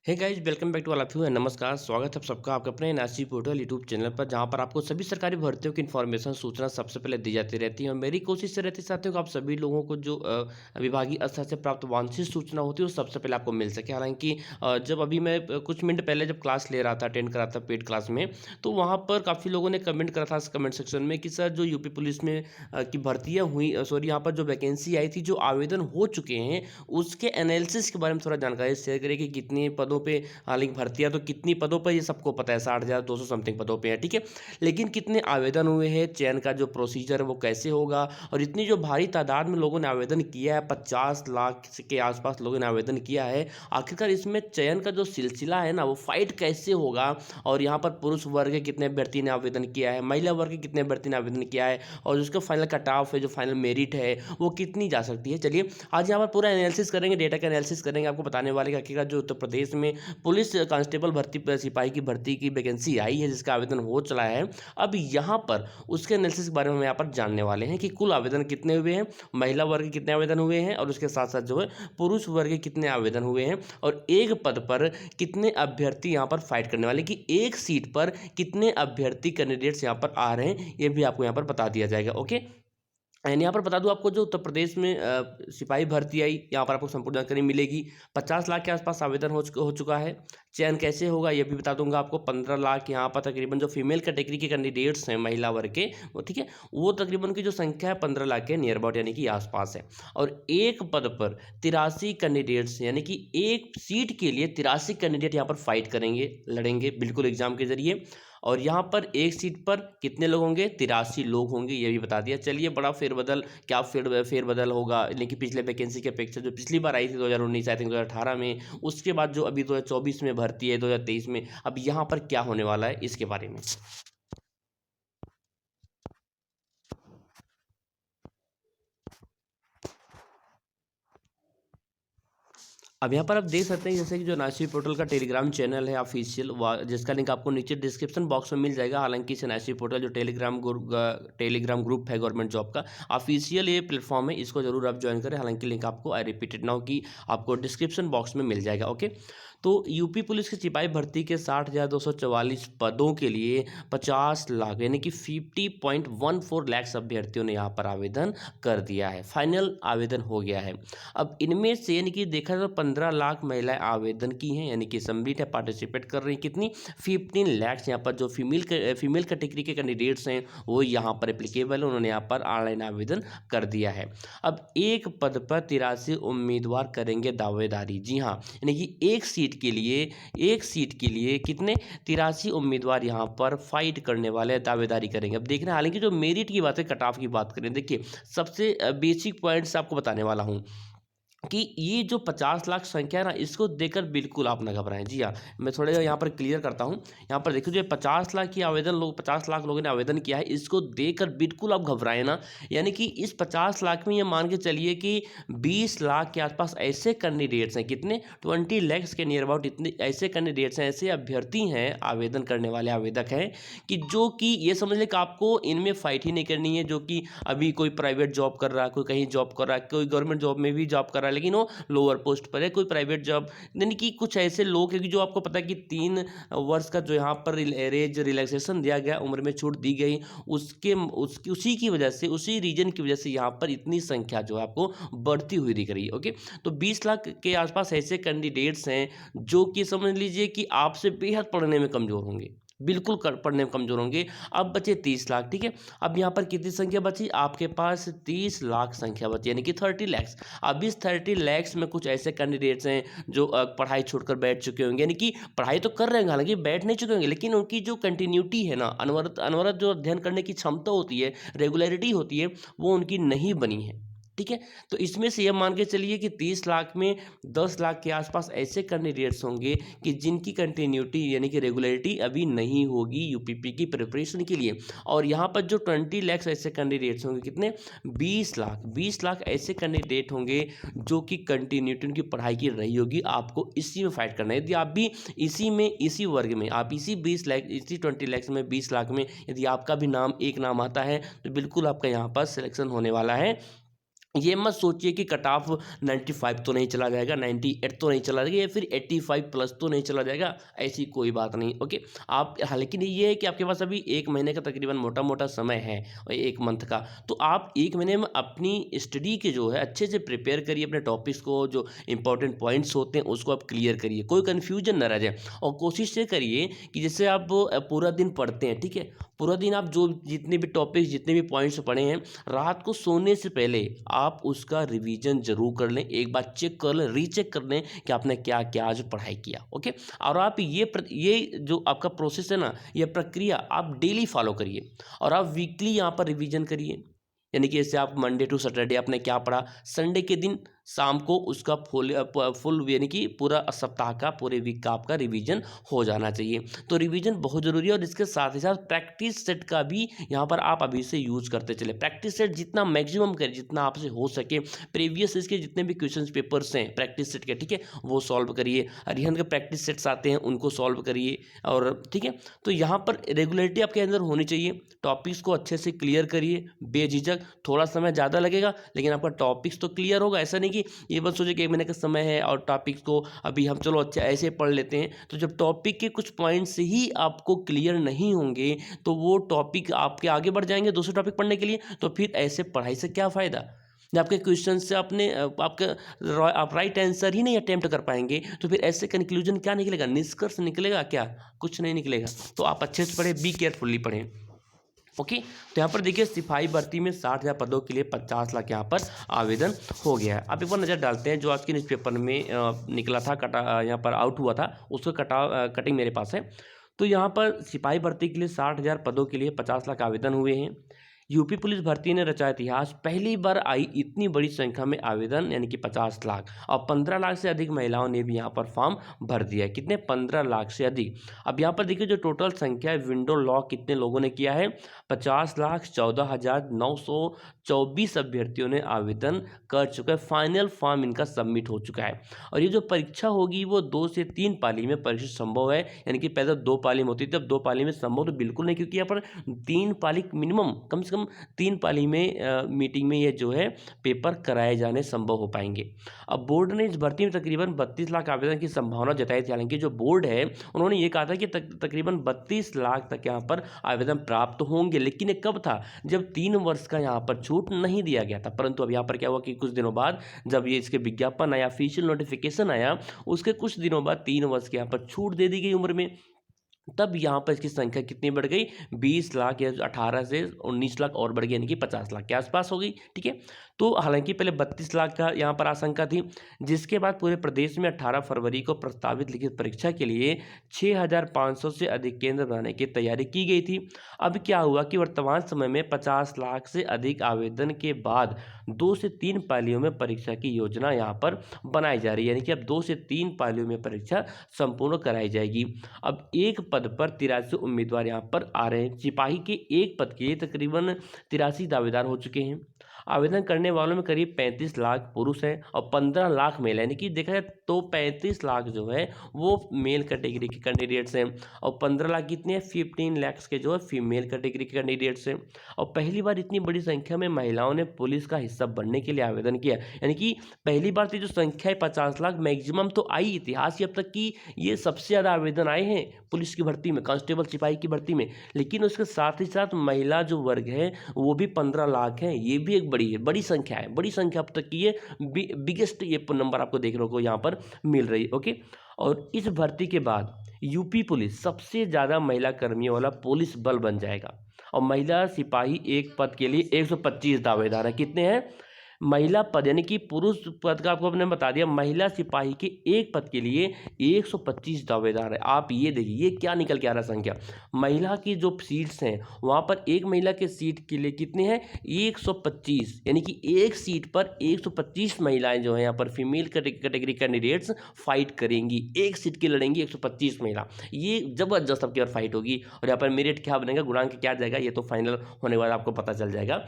Hey guys, welcome back to all of you and नमस्कार। स्वागत है आप सबका आपके अपने एनआरसी पोर्टल यूट्यूब चैनल पर, जहां पर आपको सभी सरकारी भर्तियों की इन्फॉर्मेशन सूचना सबसे पहले दी जाती रहती है। और मेरी कोशिश ये रहती है साथियों कि आप सभी लोगों को जो विभागीय स्तर से प्राप्त वांछित सूचना होती है वो सबसे पहले आपको मिल सके। हालांकि जब अभी मैं कुछ मिनट पहले जब क्लास ले रहा था, अटेंड कर रहा था पेड क्लास में, तो वहाँ पर काफ़ी लोगों ने कमेंट करा था कमेंट सेक्शन में कि सर जो यूपी पुलिस में की भर्तियाँ हुई, सॉरी यहाँ पर जो वैकेंसी आई थी, जो आवेदन हो चुके हैं, उसके एनालिसिस के बारे में थोड़ा जानकारी शेयर करें कि कितने पदों पे। हालांकि भर्तियां तो कितनी पदों पर ये सबको पता है, 60,200 समथिंग पदों पे है, ठीक है। लेकिन कितने आवेदन हुए हैं, चयन का जो प्रोसीजर है वो कैसे होगा, और इतनी जो भारी तादाद में लोगों ने आवेदन किया है, 50 लाख के आसपास लोगों ने आवेदन किया है, आखिरकार इसमें चयन का जो सिलसिला है ना वो फाइट कैसे होगा। और यहाँ पर पुरुष वर्ग के कितने अभ्यर्थी ने आवेदन किया है, महिला वर्ग के कितने अभ्यर्थी ने आवेदन किया है, और उसका फाइनल कट ऑफ है, जो फाइनल मेरिट है वो कितनी जा सकती है। चलिए आज यहाँ पर पूरा एनालिसिस करेंगे, डेटा का एनालिसिस करेंगे, आपको बताने वाले कि आखिरकार जो उत्तर प्रदेश में पुलिस कांस्टेबल भर्ती सिपाही की भर्ती की वैकेंसी आई है, जिसका आवेदन हो चला है। अब यहाँ पर उसके एनालिसिस के बारे में हम यहाँ पर जानने वाले हैं कि कुल आवेदन कितने हुए हैं, महिला वर्ग के कितने आवेदन हुए हैं, और उसके साथ साथ जो है पुरुष वर्ग के कितने आवेदन हुए हैं, और एक पद पर कितने अभ्यर्थी यहाँ पर फाइट करने वाले, कि एक सीट पर कितने अभ्यर्थी कैंडिडेट्स यहाँ पर आ रहे हैं, ये भी आपको यहाँ पर बता दिया जाएगा। ओके, एंड यहाँ पर बता दूं आपको, जो उत्तर प्रदेश में सिपाही भर्ती आई, यहाँ पर आपको संपूर्ण जानकारी मिलेगी। 50 लाख के आसपास आवेदन हो चुका है। चयन कैसे होगा ये भी बता दूंगा आपको। 15 लाख यहाँ पर तकरीबन जो फीमेल कैटेगरी के कैंडिडेट्स हैं, महिला वर्ग के, वो ठीक है, वो तकरीबन की जो संख्या है 15 लाख के नियर अबाउट यानी कि आसपास है। और एक पद पर 83 कैंडिडेट्स, यानी कि एक सीट के लिए 83 कैंडिडेट यहाँ पर फाइट करेंगे, लड़ेंगे बिल्कुल एग्जाम के जरिए। और यहाँ पर एक सीट पर कितने लोग होंगे, 83 लोग होंगे, ये भी बता दिया। चलिए बड़ा फेरबदल, क्या फेरबदल होगा, लेकिन पिछले वैकेंसी की अपेक्षा जो पिछली बार आई थी 2019 आई थिंक 2018 में, उसके बाद जो अभी 2024 में भर्ती है 2023 में, अब यहाँ पर क्या होने वाला है इसके बारे में। अब यहाँ पर आप देख सकते हैं जैसे कि जो एनआरसी पोर्टल का टेलीग्राम चैनल है ऑफिशियल, जिसका लिंक आपको नीचे डिस्क्रिप्शन बॉक्स में मिल जाएगा। हालांकि इस एनआरसी पोर्टल जो टेलीग्राम ग्रुप है गवर्नमेंट जॉब का ऑफिशियल ये प्लेटफॉर्म है, इसको जरूर आप ज्वाइन करें। हालांकि लिंक आपको आई रिपीटेड नाउ की आपको डिस्क्रिप्शन बॉक्स में मिल जाएगा। ओके, तो यूपी पुलिस की सिपाही भर्ती के 60,244 पदों के लिए 50 लाख यानी कि 50.14 लाख अभ्यर्थियों ने यहाँ पर आवेदन कर दिया है, फाइनल आवेदन हो गया है। अब इनमें से यानी कि देखा तो 15 लाख महिलाएं आवेदन की हैं, यानी कि सम्मिलित है, पार्टिसिपेट कर रही हैं। कितनी, 15 लाख यहाँ पर जो फीमेल कैटेगरी के कैंडिडेट्स हैं वो यहाँ पर एप्लीकेबल है, उन्होंने यहाँ पर ऑनलाइन आवेदन कर दिया है। अब एक पद पर 83 उम्मीदवार करेंगे दावेदारी। जी हाँ, यानी कि एक सीट के लिए कितने, 83 उम्मीदवार यहाँ पर फाइट करने वाले दावेदारी करेंगे। अब देखना, हालांकि जो मेरिट की बात है, कट ऑफ की बात करें, देखिए सबसे बेसिक पॉइंट्स आपको बताने वाला हूँ कि ये जो 50 लाख संख्या है ना, इसको देखकर बिल्कुल आप ना घबराएं। जी हाँ, मैं थोड़ा यहाँ पर क्लियर करता हूँ। यहाँ पर देखिए जो 50 लाख की आवेदन लोग 50 लाख लोगों ने आवेदन किया है, इसको देखकर बिल्कुल आप घबराएं ना। यानी कि इस 50 लाख में ये मान के चलिए कि 20 लाख के आसपास ऐसे कैंडिडेट्स हैं, कितने, 20 लैक्स के नियर अबाउट इतने ऐसे कैंडिडेट्स हैं, ऐसे अभ्यर्थी हैं, आवेदन करने वाले आवेदक हैं, कि जो कि ये समझ लें कि आपको इनमें फाइट ही नहीं करनी है। जो कि अभी कोई प्राइवेट जॉब कर रहा है, कोई कहीं जॉब कर रहा है, कोई गवर्नमेंट जॉब में भी जॉब कर रहा है, लेकिन वो लोअर पोस्ट पर है, कोई प्राइवेट जॉब, यानी कि कुछ ऐसे लोग हैं कि जो आपको पता है कि 3 वर्ष का जो यहाँ पर एज रिलैक्सेशन दिया गया, उम्र में छूट दी गई, उसी की वजह से, उसी रीजन की वजह से यहाँ पर इतनी संख्या जो है आपको बढ़ती हुई दिख रही है। ओके, तो 20 लाख के आसपास ऐसे कैंडिडेट्स हैं जो कि समझ लीजिए कि आपसे बेहद पढ़ने में कमजोर होंगे, बिल्कुल पढ़ने में कमजोर होंगे। अब बचे 30 लाख, ठीक है। अब यहाँ पर कितनी संख्या बची, आपके पास 30 लाख संख्या बची, यानी कि 30 लैक्स। अब इस 30 लैक्स में कुछ ऐसे कैंडिडेट्स हैं जो पढ़ाई छोड़कर बैठ चुके होंगे, यानी कि पढ़ाई तो कर रहे हैं, हालांकि बैठ नहीं चुके होंगे, लेकिन उनकी जो कंटिन्यूटी है ना, अनवरत अनवरत जो अध्ययन करने की क्षमता होती है, रेगुलरिटी होती है, वो उनकी नहीं बनी है, ठीक है। तो इसमें से ये मान के चलिए कि 30 लाख में 10 लाख के आसपास ऐसे कैंडिडेट्स होंगे कि जिनकी कंटिन्यूटी यानी कि रेगुलरिटी अभी नहीं होगी यूपीपी की प्रिपरेशन के लिए। और यहाँ पर जो 20 लाख ऐसे कैंडिडेट्स होंगे, कितने, 20 लाख ऐसे कैंडिडेट होंगे जो कि कंटिन्यूटी उनकी पढ़ाई की रही होगी। आपको इसी में फाइट करना है। यदि आप भी इसी वर्ग में, आप इसी 20 लाख, इसी 20 लाख में, 20 लाख में यदि आपका भी नाम एक नाम आता है, तो बिल्कुल आपका यहाँ पर सिलेक्शन होने वाला है ये मत सोचिए कि कट ऑफ 95 तो नहीं चला जाएगा, 98 तो नहीं चला जाएगा, या फिर 85 प्लस तो नहीं चला जाएगा, ऐसी कोई बात नहीं। ओके, आप हालांकि ये है कि आपके पास अभी 1 महीने का तकरीबन मोटा मोटा समय है, और 1 मंथ का, तो आप 1 महीने में अपनी स्टडी के जो है अच्छे से प्रिपेयर करिए, अपने टॉपिक्स को, जो इंपॉर्टेंट पॉइंट्स होते हैं उसको आप क्लियर करिए, कोई कन्फ्यूजन ना रह जाए। और कोशिश ये करिए कि जैसे आप पूरा दिन पढ़ते हैं, ठीक है, पूरा दिन आप जो जितने भी टॉपिक्स, जितने भी पॉइंट्स पढ़े हैं, रात को सोने से पहले आप उसका रिवीजन जरूर कर लें, एक बार चेक कर लें, रीचेक कर लें कि आपने क्या क्या आज पढ़ाई किया। ओके, और आप ये जो आपका प्रोसेस है ना, ये प्रक्रिया आप डेली फॉलो करिए, और आप वीकली यहाँ पर रिवीजन करिए। यानी कि जैसे आप मंडे टू सैटरडे आपने क्या पढ़ा, संडे के दिन शाम को उसका फुल यानी कि पूरा सप्ताह का, पूरे वीक का आपका रिवीजन हो जाना चाहिए। तो रिवीजन बहुत ज़रूरी है, और इसके साथ ही साथ प्रैक्टिस सेट का भी यहाँ पर आप अभी से यूज़ करते चले। प्रैक्टिस सेट जितना मैक्सिमम करें, जितना आपसे हो सके, प्रीवियस इसके जितने भी क्वेश्चन पेपर्स हैं प्रैक्टिस सेट के, ठीक है, वो सॉल्व करिए। अरिहंत के प्रैक्टिस सेट्स आते हैं, उनको सॉल्व करिए, और ठीक है। तो यहाँ पर रेगुलरिटी आपके अंदर होनी चाहिए, टॉपिक्स को अच्छे से क्लियर करिए बेझिझक। थोड़ा समय ज़्यादा लगेगा, लेकिन आपका टॉपिक्स तो क्लियर होगा। ऐसा नहीं कि ये बस सोचे कि 1 महीने का समय है और टॉपिक्स को अभी हम चलो अच्छा ऐसे पढ़ लेते हैं, तो जब टॉपिक के कुछ पॉइंट्स ही आपको क्लियर नहीं होंगे, तो वो टॉपिक आपके आगे बढ़ जाएंगे दूसरे टॉपिक पढ़ने के लिए, तो फिर ऐसे पढ़ाई से क्या फ़ायदा, जब आपके क्वेश्चन से आप राइट आंसर ही नहीं अटेम्प्ट कर पाएंगे, तो फिर ऐसे कंक्लूजन क्या निकलेगा, निष्कर्ष निकलेगा क्या, कुछ नहीं निकलेगा। तो आप अच्छे से पढ़ें, बी केयरफुल्ली पढ़ें। ओके, तो यहाँ पर देखिए सिपाही भर्ती में 60,000 पदों के लिए 50 लाख यहाँ पर आवेदन हो गया है। आप एक बार नज़र डालते हैं जो आज के न्यूज़पेपर में निकला था, यहाँ पर आउट हुआ था, उसका कटिंग मेरे पास है। तो यहाँ पर सिपाही भर्ती के लिए 60,000 पदों के लिए 50 लाख आवेदन हुए हैं। यूपी पुलिस भर्ती ने रचा इतिहास, पहली बार आई इतनी बड़ी संख्या में आवेदन, यानी कि 50 लाख, और 15 लाख से अधिक महिलाओं ने भी यहाँ पर फॉर्म भर दिया है। कितने, 15 लाख से अधिक। अब यहाँ पर देखिए जो टोटल संख्या है, विंडो लॉक कितने लोगों ने किया है, 50,14,924 अभ्यर्थियों ने आवेदन कर चुका है। फाइनल फॉर्म इनका सबमिट हो चुका है, और ये जो परीक्षा होगी वो 2 से 3 पाली में परीक्षा संभव है। यानी कि पहले 2 पाली में होती थी, अब 2 पाली में संभव तो बिल्कुल नहीं, क्योंकि यहाँ पर 3 पाली मिनिमम, कम से कम 3 पाली में मीटिंग में ये जो है पेपर कराए जाने संभव हो पाएंगे। अब बोर्ड ने इस भर्ती में तकरीबन 32 लाख आवेदन की संभावना जताई थी। हालांकि जो बोर्ड है उन्होंने ये कहा था कि तकरीबन 32 लाख तक यहाँ पर आवेदन प्राप्त होंगे, लेकिन ये कब था, जब 3 वर्ष का यहाँ पर छूट नहीं दिया गया था। परंतु अब यहाँ पर क्या हुआ कि कुछ दिनों बाद जब ये इसके विज्ञापन आया, ऑफिशियल नोटिफिकेशन आया, उसके कुछ दिनों बाद 3 वर्ष के यहाँ पर छूट दे दी गई उम्र में। तब यहाँ पर इसकी संख्या कितनी बढ़ गई, 20 लाख या 18 से 19 लाख और बढ़ गई, यानी कि 50 लाख के आसपास हो गई। ठीक है, तो हालांकि पहले 32 लाख का यहाँ पर आशंका थी, जिसके बाद पूरे प्रदेश में 18 फरवरी को प्रस्तावित लिखित परीक्षा के लिए 6,500 से अधिक केंद्र बनाने की तैयारी की गई थी। अब क्या हुआ कि वर्तमान समय में 50 लाख से अधिक आवेदन के बाद 2 से 3 पालियों में परीक्षा की योजना यहाँ पर बनाई जा रही है, यानी कि अब 2 से 3 पालियों में परीक्षा संपूर्ण कराई जाएगी। अब एक पद पर 83 उम्मीदवार यहाँ पर आ रहे हैं। सिपाही के एक पद के लिए तकरीबन 83 दावेदार हो चुके हैं। आवेदन करने वालों में करीब 35 लाख पुरुष हैं और 15 लाख महिला, यानी कि देखा जाए तो 35 लाख जो है वो मेल कैटेगरी के कैंडिडेट्स हैं, और 15 लाख कितने हैं, 15 लाख के जो है फीमेल कैटेगरी के कैंडिडेट्स हैं। और पहली बार इतनी बड़ी संख्या में महिलाओं ने पुलिस का हिस्सा बनने के लिए आवेदन किया, यानी कि पहली बार थी जो संख्या है 50 लाख, मैक्सिमम तो आई इतिहास की अब तक की, ये सबसे ज़्यादा आवेदन आए हैं पुलिस की भर्ती में, कांस्टेबल सिपाही की भर्ती में। लेकिन उसके साथ ही साथ महिला जो वर्ग है वो भी 15 लाख है, ये भी एक बड़ी संख्या है, बड़ी संख्या अब तक की ये बिगेस्ट ये नंबर आपको देखने को यहाँ पर मिल रही है। ओके, और इस भर्ती के बाद यूपी पुलिस सबसे ज़्यादा महिला कर्मियों वाला पुलिस बल बन जाएगा, और महिला सिपाही एक पद के लिए 125 दावेदार है। कितने हैं, महिला पद, यानी कि पुरुष पद का आपको आपने बता दिया, महिला सिपाही के एक पद के लिए 125 दावेदार है। आप ये देखिए ये क्या निकल के आ रहा संख्या, महिला की जो सीट्स हैं वहाँ पर एक महिला के सीट के लिए कितने हैं, 125, यानी कि एक सीट पर 125 महिलाएं जो है यहाँ पर फीमेल कैटेगरी कैंडिडेट्स फाइट करेंगी, एक सीट की लड़ेंगी 125 महिला। ये जबरदस्त आपकी और फाइट होगी, और यहाँ पर मेरिट क्या बनेगा, गुणांक क्या जाएगा, ये तो फाइनल होने के बाद आपको पता चल जाएगा।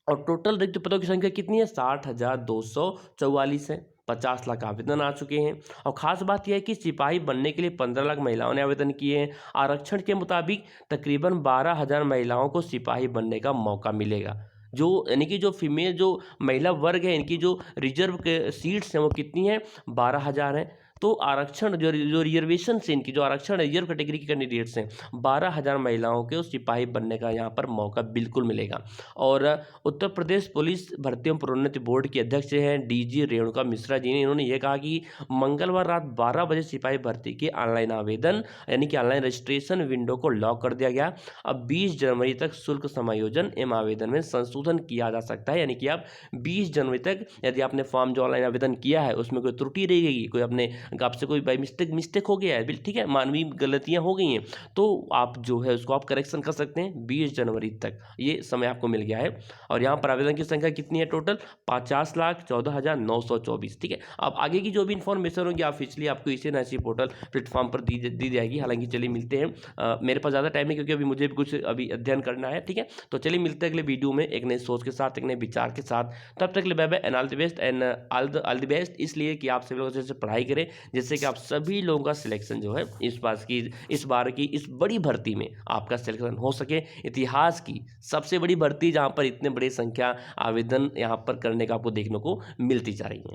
और टोटल रिक्त पदों की संख्या कितनी है, 60,244 है। 50 लाख आवेदन आ चुके हैं। और ख़ास बात यह है कि सिपाही बनने के लिए 15 लाख महिलाओं ने आवेदन किए हैं। आरक्षण के मुताबिक तकरीबन 12,000 महिलाओं को सिपाही बनने का मौका मिलेगा। जो यानी कि जो फीमेल जो महिला वर्ग है, इनकी जो रिजर्व के सीट्स हैं वो कितनी हैं, 12,000 हैं। तो आरक्षण जो जो रिजर्वेशन से इनकी जो आरक्षण है, रिजर्व कैटेगरी के कैंडिडेट्स हैं, 12,000 महिलाओं के उस सिपाही बनने का यहाँ पर मौका बिल्कुल मिलेगा। और उत्तर प्रदेश पुलिस भर्ती एवं प्रोन्नति बोर्ड की अध्यक्ष हैं डीजी रेणुका मिश्रा जी ने, इन्होंने ये कहा कि मंगलवार रात 12 बजे सिपाही भर्ती के ऑनलाइन आवेदन यानी कि ऑनलाइन रजिस्ट्रेशन विंडो को लॉक कर दिया गया। अब 20 जनवरी तक शुल्क समायोजन एवं आवेदन में संशोधन किया जा सकता है, यानी कि आप 20 जनवरी तक यदि आपने फॉर्म जो ऑनलाइन आवेदन किया है उसमें कोई त्रुटि रह गई, कोई अपने आपसे कोई बाई मिस्टेक हो गया है, ठीक है, मानवीय गलतियां हो गई हैं, तो आप जो है उसको आप करेक्शन कर सकते हैं 20 जनवरी तक, ये समय आपको मिल गया है। और यहाँ पर आवेदन की संख्या कितनी है टोटल, 50,14,924। ठीक है, अब आगे की जो भी इन्फॉर्मेशन होगी ऑफिशियली आपको इसी NIC पोर्टल प्लेटफॉर्म पर दी जाएगी। हालांकि चलिए मिलते हैं, मेरे पास ज़्यादा टाइम है क्योंकि अभी मुझे भी कुछ अभी अध्ययन करना है। ठीक है, तो चलिए मिलते हैं अगले वीडियो में एक नई सोच के साथ, एक नए विचार के साथ। तब तक के लिए bye bye and all the best, and all the best इसलिए कि आप सभी लोग अच्छे से पढ़ाई करें, जिससे कि आप सभी लोगों का सिलेक्शन जो है इस बार की इस बड़ी भर्ती में आपका सिलेक्शन हो सके। इतिहास की सबसे बड़ी भर्ती जहां पर इतने बड़ी संख्या आवेदन यहां पर करने का आपको देखने को मिलती जा रही है।